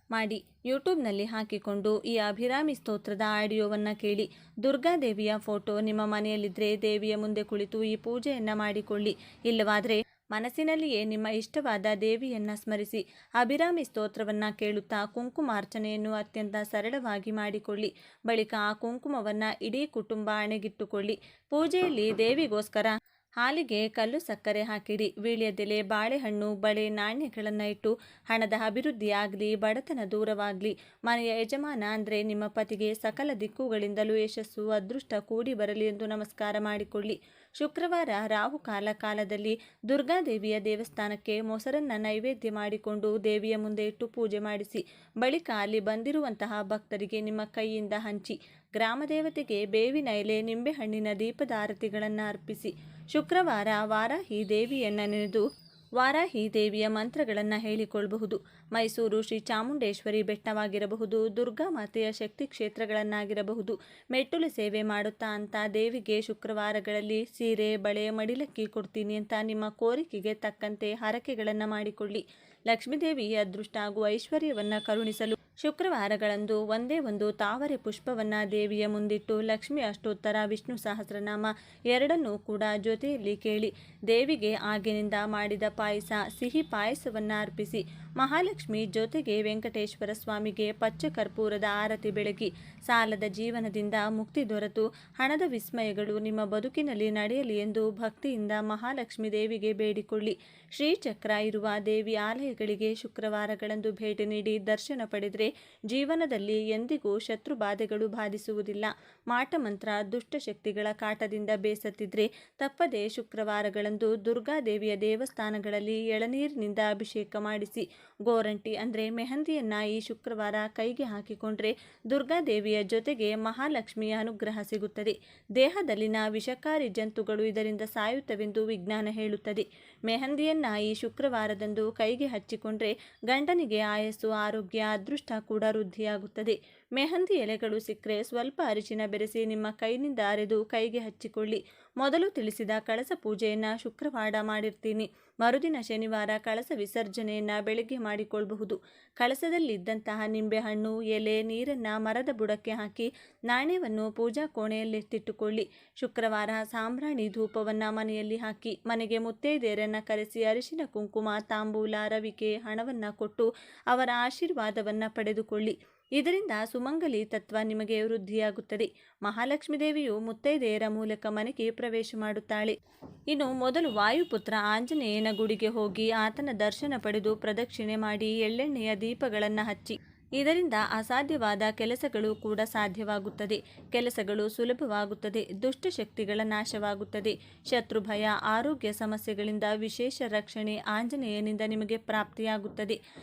ಮಾಡಿ ಯೂಟ್ಯೂಬ್ನಲ್ಲಿ ಹಾಕಿಕೊಂಡು ಈ ಅಭಿರಾಮಿ ಸ್ತೋತ್ರದ ಆಡಿಯೋವನ್ನು ಕೇಳಿ. ದುರ್ಗಾದೇವಿಯ ಫೋಟೋ ನಿಮ್ಮ ಮನೆಯಲ್ಲಿದ್ದರೆ ದೇವಿಯ ಮುಂದೆ ಕುಳಿತು ಈ ಪೂಜೆಯನ್ನು ಮಾಡಿಕೊಳ್ಳಿ. ಇಲ್ಲವಾದರೆ ಮನಸ್ಸಿನಲ್ಲಿಯೇ ನಿಮ್ಮ ಇಷ್ಟವಾದ ದೇವಿಯನ್ನು ಸ್ಮರಿಸಿ ಅಭಿರಾಮಿ ಸ್ತೋತ್ರವನ್ನು ಕೇಳುತ್ತಾ ಕುಂಕುಮಾರ್ಚನೆಯನ್ನು ಅತ್ಯಂತ ಸರಳವಾಗಿ ಮಾಡಿಕೊಳ್ಳಿ. ಬಳಿಕ ಆ ಕುಂಕುಮವನ್ನು ಇಡೀ ಕುಟುಂಬ ಹಣೆಗಿಟ್ಟುಕೊಳ್ಳಿ. ಪೂಜೆಯಲ್ಲಿ ದೇವಿಗೋಸ್ಕರ ಹಾಲಿಗೆ ಕಲ್ಲು ಸಕ್ಕರೆ ಹಾಕಿಡಿ. ವೀಳ್ಯದೆಲೆ, ಬಾಳೆಹಣ್ಣು, ಬಳೆ, ನಾಣ್ಯಗಳನ್ನು ಇಟ್ಟು ಹಣದ ಅಭಿವೃದ್ಧಿಯಾಗಲಿ, ಬಡತನ ದೂರವಾಗಲಿ, ಮನೆಯ ಯಜಮಾನ ಅಂದರೆ ನಿಮ್ಮ ಪತಿಗೆ ಸಕಲ ದಿಕ್ಕುಗಳಿಂದಲೂ ಯಶಸ್ಸು, ಅದೃಷ್ಟ ಕೂಡಿ ಬರಲಿ ಎಂದು ನಮಸ್ಕಾರ ಮಾಡಿಕೊಳ್ಳಿ. ಶುಕ್ರವಾರ ರಾಹುಕಾಲ ಕಾಲದಲ್ಲಿ ದುರ್ಗಾದೇವಿಯ ದೇವಸ್ಥಾನಕ್ಕೆ ಮೊಸರನ್ನ ನೈವೇದ್ಯ ಮಾಡಿಕೊಂಡು ದೇವಿಯ ಮುಂದೆ ಇಟ್ಟು ಪೂಜೆ ಮಾಡಿಸಿ. ಬಳಿಕ ಅಲ್ಲಿ ಬಂದಿರುವಂತಹ ಭಕ್ತರಿಗೆ ನಿಮ್ಮ ಕೈಯಿಂದ ಹಂಚಿ. ಗ್ರಾಮ ದೇವತೆಗೆ ಬೇವಿನ ಎಲೆ, ನಿಂಬೆಹಣ್ಣಿನ ದೀಪದ ಆರತಿಗಳನ್ನು ಅರ್ಪಿಸಿ. ಶುಕ್ರವಾರ ವಾರಾಹಿ ದೇವಿಯನ್ನು ನೆನೆದು ವಾರಾಹಿ ದೇವಿಯ ಮಂತ್ರಗಳನ್ನು ಹೇಳಿಕೊಳ್ಳಬಹುದು. ಮೈಸೂರು ಶ್ರೀ ಚಾಮುಂಡೇಶ್ವರಿ ಬೆಟ್ಟವಾಗಿರಬಹುದು, ದುರ್ಗಾ ಮಾತೆಯ ಶಕ್ತಿ ಕ್ಷೇತ್ರಗಳನ್ನಾಗಿರಬಹುದು. ಮೆಟ್ಟಲು ಸೇವೆ ಮಾಡುತ್ತಾ ಅಂತ ದೇವಿಗೆ ಶುಕ್ರವಾರಗಳಲ್ಲಿ ಸೀರೆ, ಬಳೆ, ಮಡಿಲಕ್ಕಿ ಕೊಡ್ತೀನಿ ಅಂತ ನಿಮ್ಮ ಕೋರಿಕೆಗೆ ತಕ್ಕಂತೆ ಹರಕೆಗಳನ್ನು ಮಾಡಿಕೊಳ್ಳಿ. ಲಕ್ಷ್ಮೀದೇವಿ ಅದೃಷ್ಟ ಹಾಗೂ ಐಶ್ವರ್ಯವನ್ನು ಕರುಣಿಸಲು ಶುಕ್ರವಾರಗಳಂದು ಒಂದೇ ಒಂದು ತಾವರೆ ಪುಷ್ಪವನ್ನು ದೇವಿಯ ಮುಂದಿಟ್ಟು ಲಕ್ಷ್ಮಿ ಅಷ್ಟೋತ್ತರ, ವಿಷ್ಣು ಸಹಸ್ರನಾಮ ಎರಡನ್ನೂ ಕೂಡ ಜೊತೆಯಲ್ಲಿ ಕೇಳಿ. ದೇವಿಗೆ ಆಗಿನಿಂದ ಮಾಡಿದ ಪಾಯಸ, ಸಿಹಿ ಪಾಯಸವನ್ನು ಅರ್ಪಿಸಿ. ಮಹಾಲಕ್ಷ್ಮಿ ಜೊತೆಗೆ ವೆಂಕಟೇಶ್ವರ ಸ್ವಾಮಿಗೆ ಪಚ್ಚ ಕರ್ಪೂರದ ಆರತಿ ಬೆಳಗಿ ಸಾಲದ ಜೀವನದಿಂದ ಮುಕ್ತಿ ದೊರೆತು ಹಣದ ವಿಸ್ಮಯಗಳು ನಿಮ್ಮ ಬದುಕಿನಲ್ಲಿ ನಡೆಯಲಿ ಎಂದು ಭಕ್ತಿಯಿಂದ ಮಹಾಲಕ್ಷ್ಮಿ ದೇವಿಗೆ ಬೇಡಿಕೊಳ್ಳಿ. ಶ್ರೀಚಕ್ರ ಇರುವ ದೇವಿ ಆಲಯಗಳಿಗೆ ಶುಕ್ರವಾರಗಳಂದು ಭೇಟಿ ನೀಡಿ ದರ್ಶನ ಪಡೆದರೆ ಜೀವನದಲ್ಲಿ ಎಂದಿಗೂ ಶತ್ರು ಬಾಧೆಗಳು ಬಾಧಿಸುವುದಿಲ್ಲ. ಮಾಟಮಂತ್ರ, ದುಷ್ಟಶಕ್ತಿಗಳ ಕಾಟದಿಂದ ಬೇಸತ್ತಿದ್ರೆ ತಪ್ಪದೆ ಶುಕ್ರವಾರಗಳಂದು ದುರ್ಗಾದೇವಿಯ ದೇವಸ್ಥಾನಗಳಲ್ಲಿ ಎಳನೀರಿನಿಂದ ಅಭಿಷೇಕ ಮಾಡಿಸಿ. ಗೋರಂಟಿ ಅಂದರೆ ಮೆಹಂದಿಯನ್ನು ಈ ಶುಕ್ರವಾರ ಕೈಗೆ ಹಾಕಿಕೊಂಡ್ರೆ ದುರ್ಗಾದೇವಿಯ ಜೊತೆಗೆ ಮಹಾಲಕ್ಷ್ಮಿಯ ಅನುಗ್ರಹ ಸಿಗುತ್ತದೆ. ದೇಹದಲ್ಲಿನ ವಿಷಕಾರಿ ಜಂತುಗಳು ಇದರಿಂದ ಸಾಯುತ್ತವೆಂದು ವಿಜ್ಞಾನ ಹೇಳುತ್ತದೆ. ಮೆಹಂದಿಯನ್ನು ಈ ಶುಕ್ರವಾರದಂದು ಕೈಗೆ ಹಚ್ಚಿಕೊಂಡ್ರೆ ಗಂಡನಿಗೆ ಆಯಸ್ಸು, ಆರೋಗ್ಯ, ಅದೃಷ್ಟ ಕೂಡ ವೃದ್ಧಿಯಾಗುತ್ತದೆ. ಮೆಹಂದಿ ಎಲೆಗಳು ಸಿಕ್ಕರೆ ಸ್ವಲ್ಪ ಅರಿಶಿನ ಬೆರೆಸಿ ನಿಮ್ಮ ಕೈನಿಂದ ಅರೆದು ಕೈಗೆ ಹಚ್ಚಿಕೊಳ್ಳಿ. ಮೊದಲು ತಿಳಿಸಿದ ಕಳಸ ಪೂಜೆಯನ್ನು ಶುಕ್ರವಾರ ಮಾಡಿರ್ತೀನಿ. ಮರುದಿನ ಶನಿವಾರ ಕಳಸ ವಿಸರ್ಜನೆಯನ್ನು ಬೆಳಗ್ಗೆ ಮಾಡಿಕೊಳ್ಳಬಹುದು. ಕಳಸದಲ್ಲಿದ್ದಂತಹ ನಿಂಬೆಹಣ್ಣು, ಎಲೆ, ನೀರನ್ನು ಮರದ ಬುಡಕ್ಕೆ ಹಾಕಿ ನಾಣ್ಯವನ್ನು ಪೂಜಾ ಕೋಣೆಯಲ್ಲಿಟ್ಟಿಟ್ಟುಕೊಳ್ಳಿ. ಶುಕ್ರವಾರ ಸಾಂಬ್ರಾಣಿ ಧೂಪವನ್ನು ಮನೆಯಲ್ಲಿ ಹಾಕಿ ಮನೆಗೆ ಮುತ್ತೈದೆಯರನ್ನು ಕರೆಸಿ ಅರಿಶಿನ, ಕುಂಕುಮ, ತಾಂಬೂಲ, ರವಿಕೆ, ಹಣವನ್ನು ಕೊಟ್ಟು ಅವರ ಆಶೀರ್ವಾದವನ್ನು ಪಡೆದುಕೊಳ್ಳಿ. ಇದರಿಂದ ಸುಮಂಗಲಿ ತತ್ವ ನಿಮಗೆ ವೃದ್ಧಿಯಾಗುತ್ತದೆ. ಮಹಾಲಕ್ಷ್ಮೀ ದೇವಿಯು ಮುತ್ತೈದೆಯರ ಮೂಲಕ ಮನೆಗೆ ಪ್ರವೇಶ ಮಾಡುತ್ತಾಳೆ. ಇನ್ನು ಮೊದಲು ವಾಯುಪುತ್ರ ಆಂಜನೇಯನ ಗುಡಿಗೆ ಹೋಗಿ ಆತನ ದರ್ಶನ ಪಡೆದು ಪ್ರದಕ್ಷಿಣೆ ಮಾಡಿ ಎಳ್ಳೆಣ್ಣೆಯ ದೀಪಗಳನ್ನು ಹಚ್ಚಿ. ಇದರಿಂದ ಅಸಾಧ್ಯವಾದ ಕೆಲಸಗಳು ಕೂಡ ಸಾಧ್ಯವಾಗುತ್ತದೆ. ಕೆಲಸಗಳು ಸುಲಭವಾಗುತ್ತದೆ. ದುಷ್ಟಶಕ್ತಿಗಳ ನಾಶವಾಗುತ್ತದೆ. ಶತ್ರು ಭಯ, ಆರೋಗ್ಯ ಸಮಸ್ಯೆಗಳಿಂದ ವಿಶೇಷ ರಕ್ಷಣೆ ಆಂಜನೇಯನಿಂದ ನಿಮಗೆ ಪ್ರಾಪ್ತಿಯಾಗುತ್ತದೆ.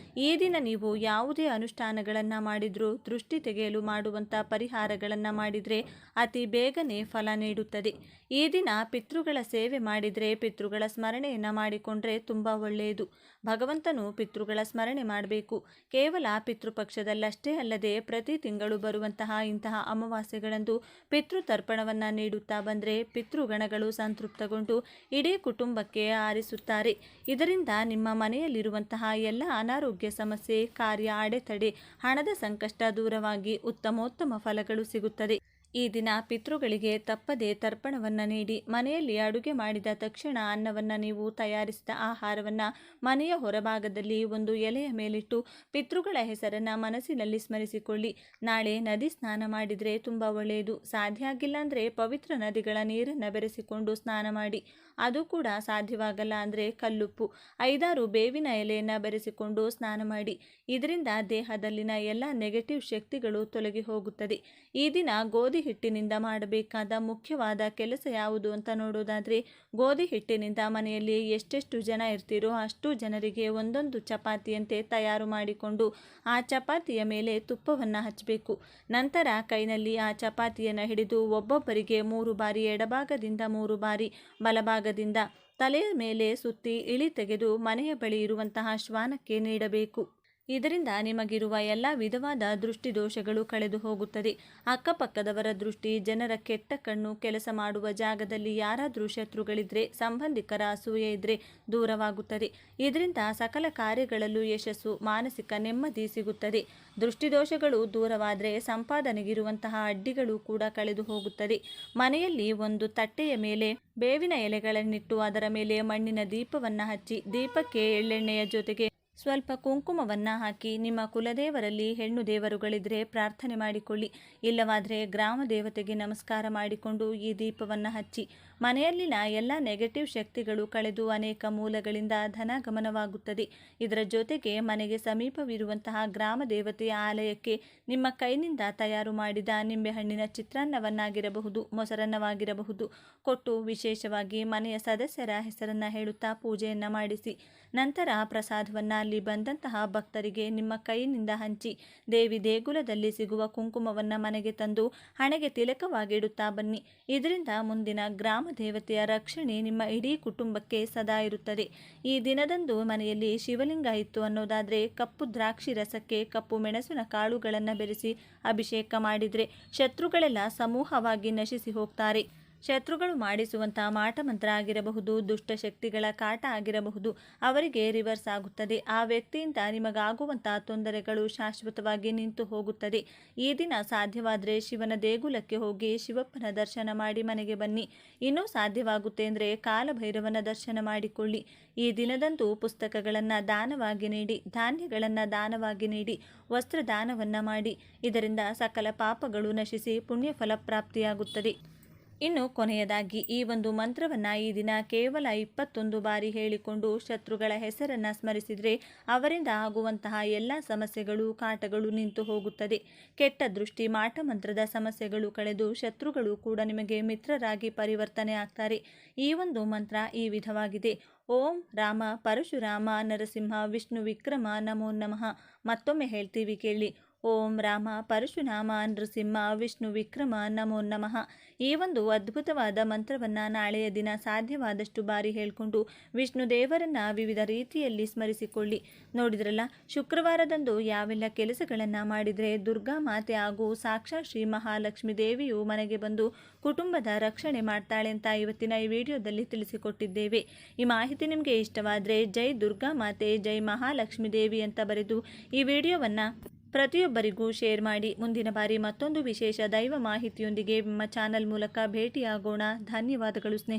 ಈ ದಿನ ನೀವು ಯಾವುದೇ ಅನುಷ್ಠಾನಗಳನ್ನು ಮಾಡಿದರೂ, ದೃಷ್ಟಿ ತೆಗೆಯಲು ಮಾಡುವಂಥ ಪರಿಹಾರಗಳನ್ನು ಮಾಡಿದರೆ ಅತಿ ಬೇಗನೆ ಫಲ ನೀಡುತ್ತದೆ. ಈ ದಿನ ಪಿತೃಗಳ ಸೇವೆ ಮಾಡಿದರೆ, ಪಿತೃಗಳ ಸ್ಮರಣೆಯನ್ನು ಮಾಡಿಕೊಂಡ್ರೆ ತುಂಬ ಒಳ್ಳೆಯದು. ಭಗವಂತನು ಪಿತೃಗಳ ಸ್ಮರಣೆ ಮಾಡಬೇಕು. ಕೇವಲ ಪಿತೃಪಕ್ಷದಲ್ಲಷ್ಟೇ ಅಲ್ಲದೆ ಪ್ರತಿ ತಿಂಗಳು ಬರುವಂತಹ ಇಂತಹ ಅಮಾವಾಸ್ಯೆಗಳಂದು ಪಿತೃತರ್ಪಣವನ್ನು ನೀಡುತ್ತಾ ಬಂದರೆ ಪಿತೃಗಣಗಳು ಸಂತೃಪ್ತಗೊಂಡು ಇಡೀ ಕುಟುಂಬಕ್ಕೆ ಆರಿಸುತ್ತಾರೆ. ಇದರಿಂದ ನಿಮ್ಮ ಮನೆಯಲ್ಲಿರುವಂತಹ ಎಲ್ಲ ಅನಾರೋಗ್ಯ ಸಮಸ್ಯೆ, ಕಾರ್ಯ ಅಡೆತಡೆ, ಹಣದ ಸಂಕಷ್ಟ ದೂರವಾಗಿ ಉತ್ತಮೋತ್ತಮ ಫಲಗಳು ಸಿಗುತ್ತದೆ. ಈ ದಿನ ಪಿತೃಗಳಿಗೆ ತಪ್ಪದೆ ತರ್ಪಣವನ್ನು ನೀಡಿ, ಮನೆಯಲ್ಲಿ ಅಡುಗೆ ಮಾಡಿದ ತಕ್ಷಣ ಅನ್ನವನ್ನು ನೀವು ತಯಾರಿಸಿದ ಆಹಾರವನ್ನು ಮನೆಯ ಹೊರಭಾಗದಲ್ಲಿ ಒಂದು ಎಲೆಯ ಮೇಲಿಟ್ಟು ಪಿತೃಗಳ ಹೆಸರನ್ನು ಮನಸ್ಸಿನಲ್ಲಿ ಸ್ಮರಿಸಿಕೊಳ್ಳಿ. ನಾಳೆ ನದಿ ಸ್ನಾನ ಮಾಡಿದರೆ ತುಂಬ ಒಳ್ಳೆಯದು. ಸಾಧ್ಯ ಆಗಿಲ್ಲ ಅಂದರೆ ಪವಿತ್ರ ನದಿಗಳ ನೀರನ್ನು ಬೆರೆಸಿಕೊಂಡು ಸ್ನಾನ ಮಾಡಿ. ಅದು ಕೂಡ ಸಾಧ್ಯವಾಗಲ್ಲ ಅಂದರೆ ಕಲ್ಲುಪ್ಪು, 5-6 ಬೇವಿನ ಎಲೆಯನ್ನು ಬೆರೆಸಿಕೊಂಡು ಸ್ನಾನ ಮಾಡಿ. ಇದರಿಂದ ದೇಹದಲ್ಲಿನ ಎಲ್ಲ ನೆಗೆಟಿವ್ ಶಕ್ತಿಗಳು ತೊಲಗಿ ಹೋಗುತ್ತದೆ. ಈ ದಿನ ಗೋಧಿ ಹಿಟ್ಟಿನಿಂದ ಮಾಡಬೇಕಾದ ಮುಖ್ಯವಾದ ಕೆಲಸ ಯಾವುದು ಅಂತ ನೋಡೋದಾದರೆ, ಗೋಧಿ ಹಿಟ್ಟಿನಿಂದ ಮನೆಯಲ್ಲಿ ಎಷ್ಟೆಷ್ಟು ಜನ ಇರ್ತೀರೋ ಅಷ್ಟು ಜನರಿಗೆ ಒಂದೊಂದು ಚಪಾತಿಯಂತೆ ತಯಾರು ಮಾಡಿಕೊಂಡು ಆ ಚಪಾತಿಯ ಮೇಲೆ ತುಪ್ಪವನ್ನು ಹಚ್ಚಬೇಕು. ನಂತರ ಕೈನಲ್ಲಿ ಆ ಚಪಾತಿಯನ್ನು ಹಿಡಿದು ಒಬ್ಬೊಬ್ಬರಿಗೆ 3 ಬಾರಿ ಎಡಭಾಗದಿಂದ 3 ಬಾರಿ ಬಲಭಾಗದಿಂದ ತಲೆಯ ಮೇಲೆ ಸುತ್ತಿ ಇಳಿ ತೆಗೆದು ಮನೆಯ ಬಳಿ ಇರುವಂತಹ ಶ್ವಾನಕ್ಕೆ ನೀಡಬೇಕು. ಇದರಿಂದ ನಿಮಗಿರುವ ಎಲ್ಲ ವಿಧವಾದ ದೃಷ್ಟಿ ದೋಷಗಳು ಕಳೆದು ಹೋಗುತ್ತದೆ. ಅಕ್ಕಪಕ್ಕದವರ ದೃಷ್ಟಿ, ಜನರ ಕೆಟ್ಟ ಕಣ್ಣು, ಕೆಲಸ ಮಾಡುವ ಜಾಗದಲ್ಲಿ ಯಾರಾದರೂ ಶತ್ರುಗಳಿದ್ರೆ, ಸಂಬಂಧಿಕರ ಅಸೂಯೆ ಇದ್ದರೆ ದೂರವಾಗುತ್ತದೆ. ಇದರಿಂದ ಸಕಲ ಕಾರ್ಯಗಳಲ್ಲೂ ಯಶಸ್ಸು, ಮಾನಸಿಕ ನೆಮ್ಮದಿ ಸಿಗುತ್ತದೆ. ದೃಷ್ಟಿದೋಷಗಳು ದೂರವಾದರೆ ಸಂಪಾದನೆಗಿರುವಂತಹ ಅಡ್ಡಿಗಳು ಕೂಡ ಕಳೆದು ಹೋಗುತ್ತದೆ. ಮನೆಯಲ್ಲಿ ಒಂದು ತಟ್ಟೆಯ ಮೇಲೆ ಬೇವಿನ ಎಲೆಗಳನ್ನಿಟ್ಟು ಅದರ ಮೇಲೆ ಮಣ್ಣಿನ ದೀಪವನ್ನು ಹಚ್ಚಿ, ದೀಪಕ್ಕೆ ಎಳ್ಳೆಣ್ಣೆಯ ಜೊತೆಗೆ ಸ್ವಲ್ಪ ಕುಂಕುಮವನ್ನು ಹಾಕಿ, ನಿಮ್ಮ ಕುಲದೇವರಲ್ಲಿ ಹೆಣ್ಣು ದೇವರುಗಳಿದ್ರೆ ಪ್ರಾರ್ಥನೆ ಮಾಡಿಕೊಳ್ಳಿ. ಇಲ್ಲವಾದರೆ ಗ್ರಾಮ ದೇವತೆಗೆ ನಮಸ್ಕಾರ ಮಾಡಿಕೊಂಡು ಈ ದೀಪವನ್ನು ಹಚ್ಚಿ. ಮನೆಯಲ್ಲಿನ ಎಲ್ಲ ನೆಗೆಟಿವ್ ಶಕ್ತಿಗಳು ಕಳೆದು ಅನೇಕ ಮೂಲಗಳಿಂದ ಧನಗಮನವಾಗುತ್ತದೆ. ಇದರ ಜೊತೆಗೆ ಮನೆಗೆ ಸಮೀಪವಿರುವಂತಹ ಗ್ರಾಮ ದೇವತೆಯ ಆಲಯಕ್ಕೆ ನಿಮ್ಮ ಕೈನಿಂದ ತಯಾರು ಮಾಡಿದ ನಿಂಬೆಹಣ್ಣಿನ ಚಿತ್ರಾನ್ನವನ್ನಾಗಿರಬಹುದು, ಮೊಸರನ್ನವಾಗಿರಬಹುದು ಕೊಟ್ಟು ವಿಶೇಷವಾಗಿ ಮನೆಯ ಸದಸ್ಯರ ಹೆಸರನ್ನು ಹೇಳುತ್ತಾ ಪೂಜೆಯನ್ನು ಮಾಡಿಸಿ. ನಂತರ ಪ್ರಸಾದವನ್ನು ಅಲ್ಲಿ ಬಂದಂತಹ ಭಕ್ತರಿಗೆ ನಿಮ್ಮ ಕೈಯಿಂದ ಹಂಚಿ, ದೇವಿ ದೇಗುಲದಲ್ಲಿ ಸಿಗುವ ಕುಂಕುಮವನ್ನು ಮನೆಗೆ ತಂದು ಹಣೆಗೆ ತಿಲಕವಾಗಿಡುತ್ತಾ ಬನ್ನಿ. ಇದರಿಂದ ಮುಂದಿನ ಗ್ರಾಮ ದೇವತೆಯ ರಕ್ಷಣೆ ನಿಮ್ಮ ಇಡೀ ಕುಟುಂಬಕ್ಕೆ ಸದಾ ಇರುತ್ತದೆ. ಈ ದಿನದಂದು ಮನೆಯಲ್ಲಿ ಶಿವಲಿಂಗ ಇತ್ತು ಅನ್ನೋದಾದರೆ ಕಪ್ಪು ದ್ರಾಕ್ಷಿ ರಸಕ್ಕೆ ಕಪ್ಪು ಮೆಣಸಿನ ಕಾಳುಗಳನ್ನು ಬೆರೆಸಿ ಅಭಿಷೇಕ ಮಾಡಿದರೆ ಶತ್ರುಗಳೆಲ್ಲ ಸಮೂಹವಾಗಿ ನಶಿಸಿ ಹೋಗ್ತಾರೆ. ಶತ್ರುಗಳು ಮಾಡಿಸುವಂಥ ಮಾಟಮಂತ್ರ ಆಗಿರಬಹುದು, ದುಷ್ಟಶಕ್ತಿಗಳ ಕಾಟ ಆಗಿರಬಹುದು, ಅವರಿಗೆ ರಿವರ್ಸ್ ಆಗುತ್ತದೆ. ಆ ವ್ಯಕ್ತಿಯಿಂದ ನಿಮಗಾಗುವಂಥ ತೊಂದರೆಗಳು ಶಾಶ್ವತವಾಗಿ ನಿಂತು ಹೋಗುತ್ತದೆ. ಈ ದಿನ ಸಾಧ್ಯವಾದರೆ ಶಿವನ ದೇಗುಲಕ್ಕೆ ಹೋಗಿ ಶಿವಪ್ಪನ ದರ್ಶನ ಮಾಡಿ ಮನೆಗೆ ಬನ್ನಿ. ಇನ್ನೂ ಸಾಧ್ಯವಾಗುತ್ತೆ ಅಂದರೆ ಕಾಲಭೈರವನ ದರ್ಶನ ಮಾಡಿಕೊಳ್ಳಿ. ಈ ದಿನದಂದು ಪುಸ್ತಕಗಳನ್ನು ದಾನವಾಗಿ ನೀಡಿ, ಧಾನ್ಯಗಳನ್ನು ದಾನವಾಗಿ ನೀಡಿ, ವಸ್ತ್ರ ದಾನವನ್ನು ಮಾಡಿ. ಇದರಿಂದ ಸಕಲ ಪಾಪಗಳು ನಶಿಸಿ ಪುಣ್ಯಫಲ ಪ್ರಾಪ್ತಿಯಾಗುತ್ತದೆ. ಇನ್ನು ಕೊನೆಯದಾಗಿ ಈ ಒಂದು ಮಂತ್ರವನ್ನು ಈ ದಿನ ಕೇವಲ 21 ಬಾರಿ ಹೇಳಿಕೊಂಡು ಶತ್ರುಗಳ ಹೆಸರನ್ನು ಸ್ಮರಿಸಿದರೆ ಅವರಿಂದ ಆಗುವಂತಹ ಎಲ್ಲ ಸಮಸ್ಯೆಗಳು, ಕಾಟಗಳು ನಿಂತು ಹೋಗುತ್ತದೆ. ಕೆಟ್ಟ ದೃಷ್ಟಿ, ಮಾಟಮಂತ್ರದ ಸಮಸ್ಯೆಗಳು ಕಳೆದು ಶತ್ರುಗಳು ಕೂಡ ನಿಮಗೆ ಮಿತ್ರರಾಗಿ ಪರಿವರ್ತನೆ ಆಗ್ತಾರೆ. ಈ ಒಂದು ಮಂತ್ರ ಈ ವಿಧವಾಗಿದೆ: ಓಂ ರಾಮ ಪರಶುರಾಮ ನರಸಿಂಹ ವಿಷ್ಣು ವಿಕ್ರಮ ನಮೋ ನಮಃ. ಮತ್ತೊಮ್ಮೆ ಹೇಳ್ತೀವಿ ಕೇಳಿ: ಓಂ ರಾಮ ಪರಶುರಾಮ ನೃಸಿಂಹ ವಿಷ್ಣು ವಿಕ್ರಮ ನಮೋ ನಮಃ. ಈ ಒಂದು ಅದ್ಭುತವಾದ ಮಂತ್ರವನ್ನು ನಾಳೆಯ ದಿನ ಸಾಧ್ಯವಾದಷ್ಟು ಬಾರಿ ಹೇಳಿಕೊಂಡು ವಿಷ್ಣು ದೇವರನ್ನು ವಿವಿಧ ರೀತಿಯಲ್ಲಿ ಸ್ಮರಿಸಿಕೊಳ್ಳಿ. ನೋಡಿದ್ರಲ್ಲ, ಶುಕ್ರವಾರದಂದು ಯಾವೆಲ್ಲ ಕೆಲಸಗಳನ್ನು ಮಾಡಿದರೆ ದುರ್ಗಾ ಮಾತೆ ಹಾಗೂ ಸಾಕ್ಷಾತ್ ಶ್ರೀ ಮಹಾಲಕ್ಷ್ಮೀ ದೇವಿಯು ಮನೆಗೆ ಬಂದು ಕುಟುಂಬದ ರಕ್ಷಣೆ ಮಾಡ್ತಾಳೆ ಅಂತ ಇವತ್ತಿನ ಈ ವಿಡಿಯೋದಲ್ಲಿ ತಿಳಿಸಿಕೊಟ್ಟಿದ್ದೇವೆ. ಈ ಮಾಹಿತಿ ನಿಮಗೆ ಇಷ್ಟವಾದರೆ ಜೈ ದುರ್ಗಾ ಮಾತೆ, ಜೈ ಮಹಾಲಕ್ಷ್ಮೀ ದೇವಿ ಅಂತ ಬರೆದು ಈ ವಿಡಿಯೋವನ್ನು ಪ್ರತಿಯೊಬ್ಬರಿಗೂ ಶೇರ್ ಮಾಡಿ. ಮುಂದಿನ ಬಾರಿ ಮತ್ತೊಂದು ವಿಶೇಷ ದೈವ ಮಾಹಿತಿಯೊಂದಿಗೆ ನಿಮ್ಮ ಚಾನಲ್ ಮೂಲಕ ಭೇಟಿಯಾಗೋಣ. ಧನ್ಯವಾದಗಳು ಸ್ನೇಹಿತರೆ.